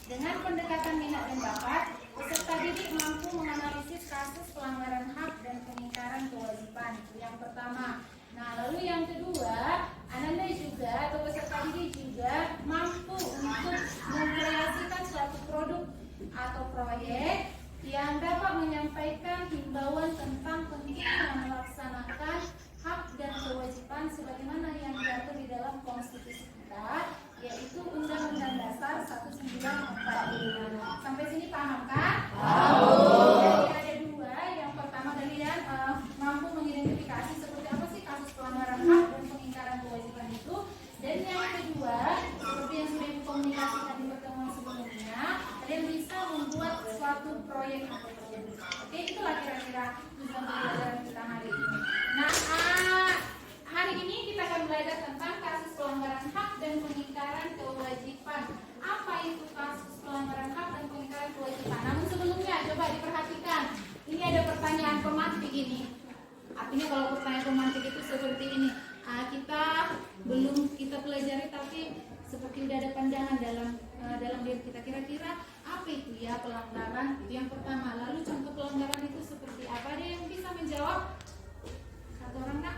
Dengan pendekatan minat dan bakat, peserta didik mampu menganalisis kasus pelanggaran hak dan pengingkaran kewajiban. Itu yang pertama. Nah, lalu yang kedua, Ananda juga atau peserta didik juga mampu untuk mengkreasikan suatu produk atau proyek yang dapat menyampaikan himbauan tentang pentingnya melaksanakan hak dan kewajiban sebagaimana yang diatur di dalam konstitusi kita, yaitu Undang-Undang Dasar 1945. Sampai sini paham kan? Jadi ada dua. Yang pertama kalian mampu mengidentifikasi seperti apa sih kasus pelanggaran hak dan pengingkaran kewajiban itu. Dan yang kedua, seperti yang sudah dikomunikasikan di pertemuan sebelumnya, kalian bisa membuat suatu proyek atau produk. Oke, itulah kira-kira tujuan pembelajaran kita hari ini. Nah, hari ini kita akan belajar tentang kasus pelanggaran hak dan pengingkaran kewajiban. Apa itu kasus pelanggaran hak dan pengingkaran kewajiban? Namun sebelumnya coba diperhatikan. Ini ada pertanyaan pemantik ini. Artinya kalau pertanyaan pemantik itu seperti ini. Kita pelajari tapi seperti udah ada pandangan dalam diri kita. Kira-kira apa itu ya pelanggaran? Itu yang pertama. Lalu contoh pelanggaran itu seperti apa? Ada yang bisa menjawab? Satu orang nak?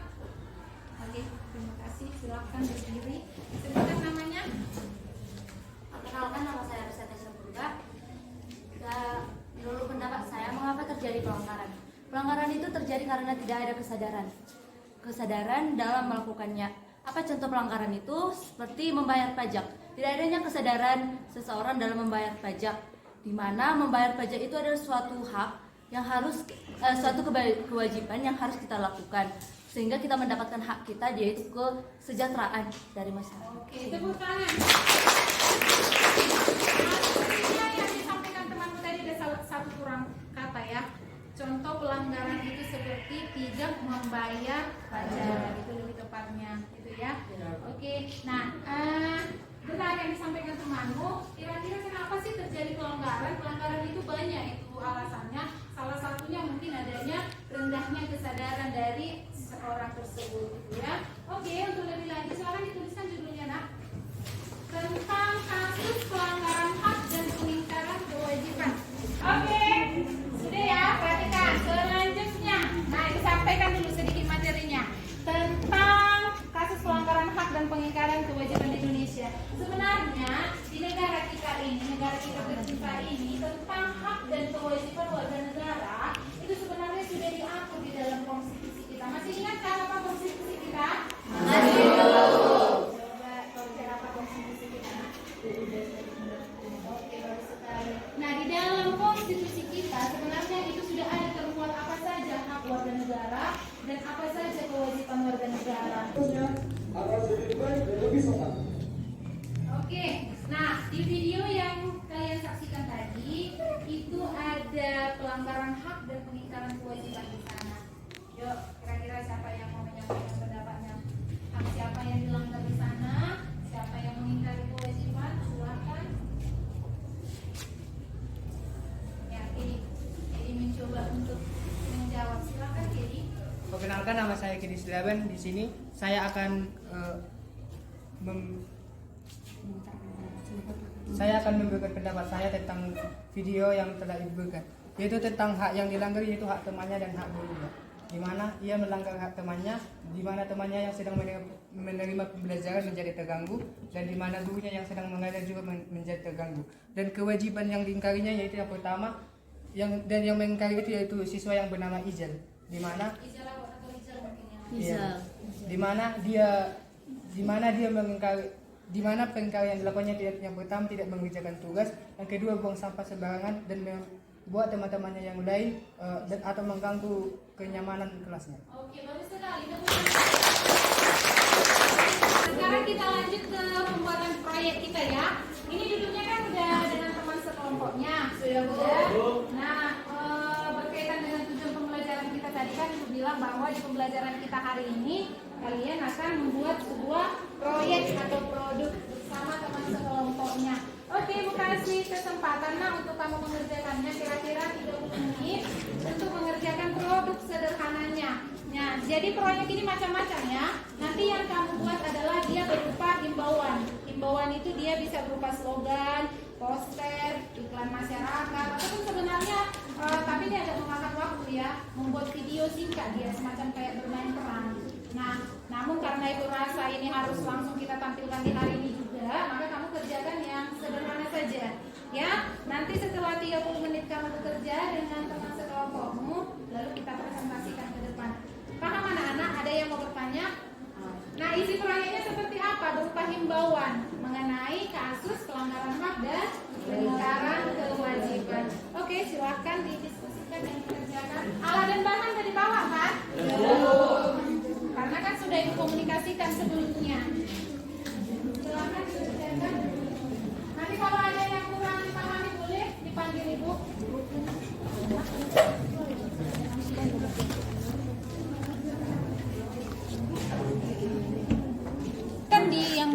Oke, terima kasih. Silakan berdiri. Sebutkan namanya. Perkenalkan, nama saya Arseta Syabura. Menurut pendapat saya, mengapa terjadi pelanggaran? Pelanggaran itu terjadi karena tidak ada kesadaran dalam melakukannya. Apa contoh pelanggaran itu? Seperti membayar pajak. Tidak adanya kesadaran seseorang dalam membayar pajak, di mana membayar pajak itu adalah suatu hak yang harus suatu kewajiban yang harus kita lakukan, sehingga kita mendapatkan hak kita, yaitu kesejahteraan dari masyarakat. Oke, tepuk tangan. Yang disampaikan temanku tadi ada satu kurang kata ya. Contoh pelanggaran itu seperti tidak membayar pajak, itu lebih tepatnya, gitu ya. Oke, nah benar yang disampaikan temanmu. Kira-kira kenapa sih terjadi pelanggaran? Pelanggaran itu banyak itu alasannya. Salah satunya mungkin adanya rendahnya kesadaran dari seorang tersebut, gitu ya. Oke, untuk lebih lanjut silakan dituliskan judulnya nak. Tentang kasus pelanggaran hak dan pengingkaran kewajiban. Oke, sudah ya, perhatikan. Selanjutnya, nah disampaikan dulu sedikit materinya tentang kasus pelanggaran hak dan pengingkaran kewajiban di Indonesia. Sebenarnya di negara kita ini, negara kita tercinta ini, tentang hak dan kewajiban warga negara itu sebenarnya sudah diatur di dalam konstitusi kita. Masih ingat kan apa konstitusi kita? Masih. Coba kalau apa konstitusi kita? Oke, bagus sekali. Nah, di dalam konstitusi kita sebenarnya itu sudah ada termuat apa saja hak warga negara dan apa saja kewajiban warga negara. Oke, nah di video yang kalian saksikan tadi itu ada pelanggaran hak dan pengingkaran kewajiban di sana. Yuk, kira-kira siapa yang mau menyampaikan pendapatnya? Hak siapa yang dilanggar di sana? Siapa yang mengingkari kewajiban? Silakan. Ya, ini mencoba untuk menjawab. Silakan, Kedi. Perkenalkan, nama saya Kedi Silaban. Di sini saya akan memberikan pendapat saya tentang video yang telah diberikan, yaitu tentang hak yang dilanggar, yaitu hak temannya dan hak gurunya. Di mana ia melanggar hak temannya, di mana temannya yang sedang menerima pembelajaran menjadi terganggu, dan di mana gurunya yang sedang mengajar juga menjadi terganggu. Dan kewajiban yang diingkarinya yaitu yang pertama, yang mengingkari itu yaitu siswa yang bernama Izal, di mana Ijal mungkin ya. Bisa. di mana dia mengingkari di mana pengingkaran yang dilakukannya yang pertama tidak mengerjakan tugas, yang kedua buang sampah sembarangan dan membuat teman-temannya yang lain atau mengganggu kenyamanan kelasnya. Oke, bagus sekali. Sekarang kita lanjut ke pembuatan proyek kita ya. Ini duduknya kan udah dengan teman sekelompoknya. Sudah Bu. Nah, berkaitan dengan tujuan pembelajaran kita tadi kan Ibu bilang bahwa di pembelajaran kita hari ini kalian akan membuat sebuah proyek atau produk bersama teman sekelompoknya. Oke, Ibu kasih kesempatan untuk kamu mengerjakannya kira-kira 30 menit untuk mengerjakan produk sederhananya. Nah, jadi proyek ini macam-macam ya. Nanti yang kamu buat adalah dia berupa himbauan. Himbauan itu dia bisa berupa slogan, poster, iklan masyarakat, ataupun sebenarnya tapi dia agak memakan waktu ya, membuat video singkat dia semacam kayak bermain peran. Nah, namun karena Ibu rasa ini harus langsung kita tampilkan di hari ini juga, maka kamu kerjakan yang sederhana saja. Ya, nanti setelah 30 menit kamu bekerja dengan teman sekelompokmu, lalu kita presentasikan ke depan. Paham anak-anak? Ada yang mau bertanya? Nah, isi proyeknya seperti apa? Berupa himbauan mengenai kasus pelanggaran HAM dan pelanggaran kewajiban. Oke, silakan didiskusikan dan dikerjakan. Alat dan bahan dari bawah kan? Karena kan sudah dikomunikasikan sebelumnya. Silakan dikerjakan. Nanti kalau ada yang kurang dipahami boleh dipanggil Ibu. Kan di yang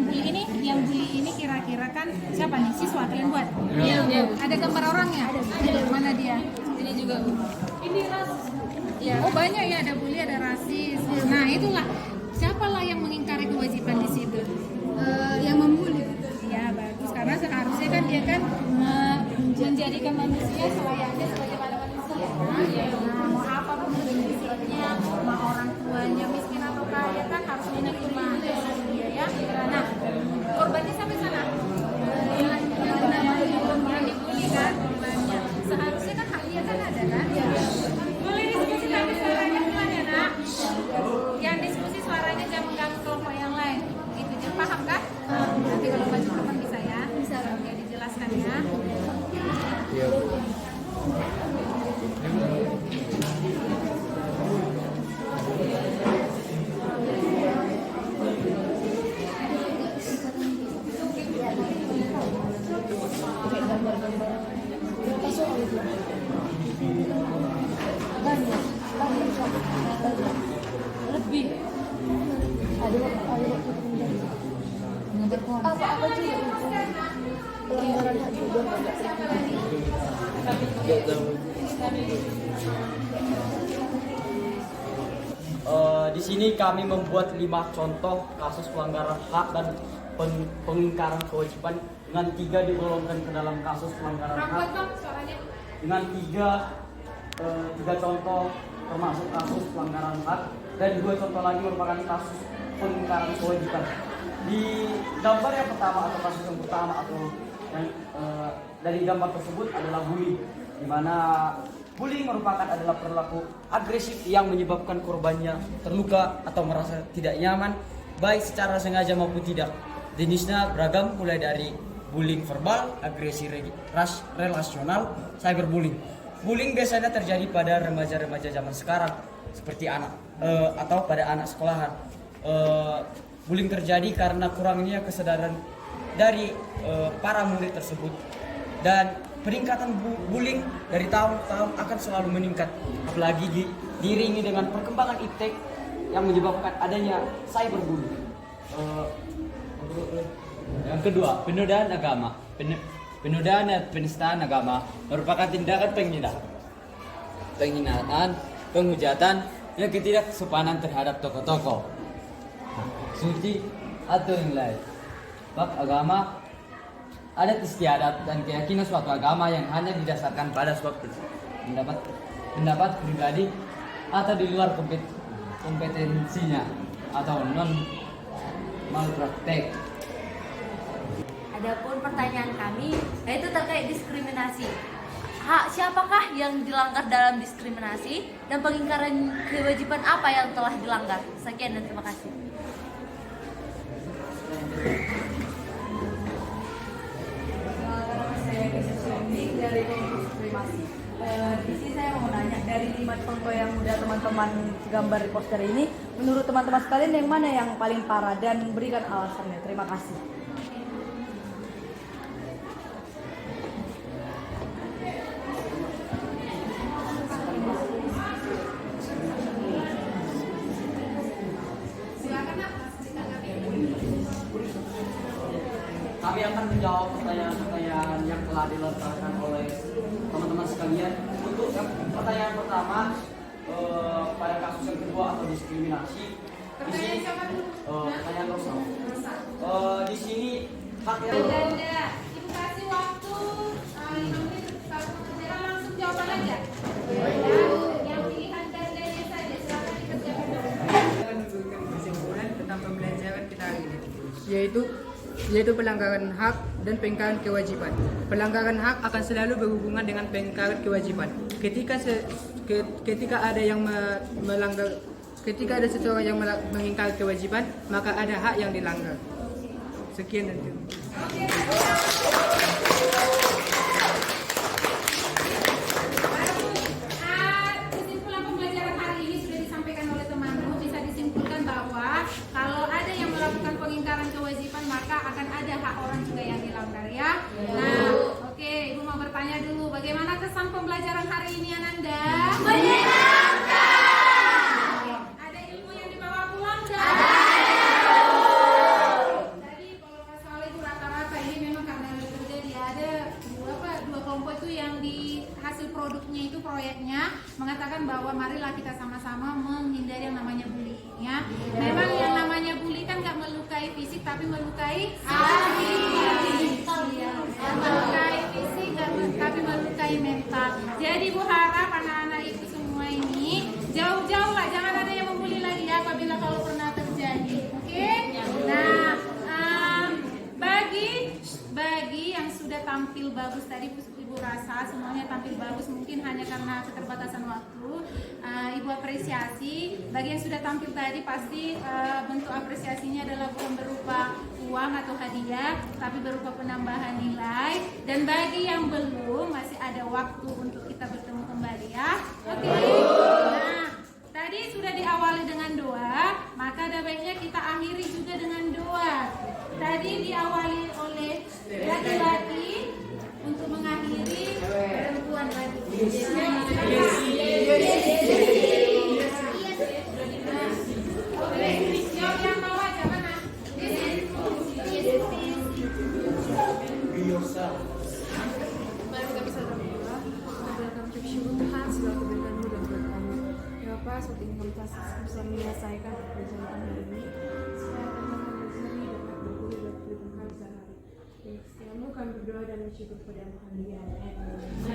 bully ini kira-kira kan siapa nih? Siswa yang buat? Iya. Ada gambar orangnya? Ada. Mana dia? Ini juga. Ini ras. Ya. Oh banyak ya, ada bully, ada rasis. Nah itulah. Siapalah yang mengingkari kewajiban di situ? Yang membuli. Ya bagus, karena seharusnya kan dia kan menjadikan manusia selayaknya sebagaimana manusia. Nah, mau apa pun bentuknya, mau orang tuanya miskin atau kaya kan harus menerima dia ya. Nah, korbannya sampai sana. Yang dibully kan korbannya. Seharusnya kan hak dia kan ada kan? Boleh diskusi tapi suaranya pelan ya nak. Yang diskusi suaranya jangan mengganggu kelompok yang lain. Gitu, jadi paham kan? Nanti kalau baca teman bisa ya. Bisa. Oke, dijelaskan ya. Iya. Lebih apa juga pelanggaran hak juga di sini kami membuat 5 contoh kasus pelanggaran hak dan pengingkaran kewajiban dengan 3 digolongkan ke dalam kasus pelanggaran hak dengan 3 contoh termasuk kasus pelanggaran hak dan 2 contoh lagi merupakan kasus pengingkaran kewajiban. Di gambar yang pertama atau kasus yang pertama atau yang dari gambar tersebut adalah bullying, di mana bullying merupakan adalah perilaku agresif yang menyebabkan korbannya terluka atau merasa tidak nyaman, baik secara sengaja maupun tidak. Jenisnya beragam, mulai dari bullying verbal, agresi relasional, cyberbullying. Bullying biasanya terjadi pada remaja-remaja zaman sekarang, seperti anak atau pada anak sekolahan. Bullying terjadi karena kurangnya kesadaran dari para murid tersebut, dan peningkatan bullying dari tahun ke tahun akan selalu meningkat, apalagi diiringi dengan perkembangan iptek yang menyebabkan adanya cyberbullying. Yang kedua, penodaan agama. Penodaan dan penistaan agama merupakan tindakan penghinaan, penghujatan, dan ketidaksopanan terhadap tokoh-tokoh suci atau yang lain. Bab agama, adat istiadat dan keyakinan suatu agama yang hanya didasarkan pada suatu pendapat pribadi atau di luar kompetensinya atau non malpraktek. Adapun pertanyaan kami yaitu terkait diskriminasi. Hak siapakah yang dilanggar dalam diskriminasi dan pengingkaran kewajiban apa yang telah dilanggar? Sekian dan terima kasih. teman-teman gambar di poster ini, menurut teman-teman sekalian yang mana yang paling parah dan berikan alasannya. Terima kasih. Silakan Nak, ditanggapi. Kami akan menjawab pertanyaan-pertanyaan yang telah dilontarkan oleh teman-teman sekalian. Untuk yang pertanyaan pertama, pada kasus yang kedua atau diskriminasi, di sini pertanyaan Rosa. Di sini hak yang Ganda, Ibu kasih waktu 5 menit kalau pengajaran langsung jawaban aja. Ya, yang pilihan gandanya saja silakan dikerjakan dulu. Saya akan memberikan kesimpulan tentang pembelajaran kita hari ini, yaitu pelanggaran hak dan pengingkaran kewajiban. Pelanggaran hak akan selalu berhubungan dengan pengingkaran kewajiban. Ketika ada yang ketika ada seseorang yang mengingkari kewajiban, maka ada hak yang dilanggar. Sekian dan terima kasih. Kesimpulan pembelajaran hari ini sudah disampaikan oleh temanmu. Bisa disimpulkan bahwa kalau ada yang melakukan pengingkaran kewajiban, maka akan ada hak orang juga yang dilanggar ya. Nah, oke, Ibu mau bertanya dulu, bagaimana kesan pembelajaran hari ini Ananda? Menyenangkan. Ada ilmu yang dibawa pulang enggak? Tadi kalau nggak salah itu rata-rata ini memang karena terjadi ada dua kelompok itu yang di hasil produknya itu proyeknya mengatakan bahwa marilah kita sama-sama menghindari yang namanya bullying ya. Memang yang namanya bully kan nggak melukai fisik tapi melukai hati. Melukai fisik tapi melukai mental. Jadi Bu harap anak-anak itu semua ini jauh-jauh lah, jangan ada yang membuli lagi ya apabila kalau pernah terjadi. Oke? Nah, bagi yang sudah tampil bagus tadi Ibu rasa semuanya tampil bagus, mungkin hanya karena keterbatasan waktu. Ibu apresiasi. Bagi yang sudah tampil tadi pasti bentuk apresiasinya adalah bukan berupa uang atau hadiah, tapi berupa penambahan nilai. Dan bagi yang belum, masih ada waktu untuk kita bertemu kembali ya. Oke. Nah, tadi sudah diawali dengan doa, maka ada baiknya kita akhiri juga dengan doa. Tadi diawali oleh laki-laki untuk mengakhiri perempuan lagi. Oke, jawab yang bawah aja mana? Mari kita bersama berdoa. Kita akan bersyukur Tuhan segala kebaikan-Mu dan buat kami. Ya Bapak, seperti ini kami bisa menyelesaikan pekerjaan kami hari ini. Supaya kami berseri dan berguru dan berikan kami sehari. Dengan kami berdoa dan bersyukur kepada Tuhan. Amin.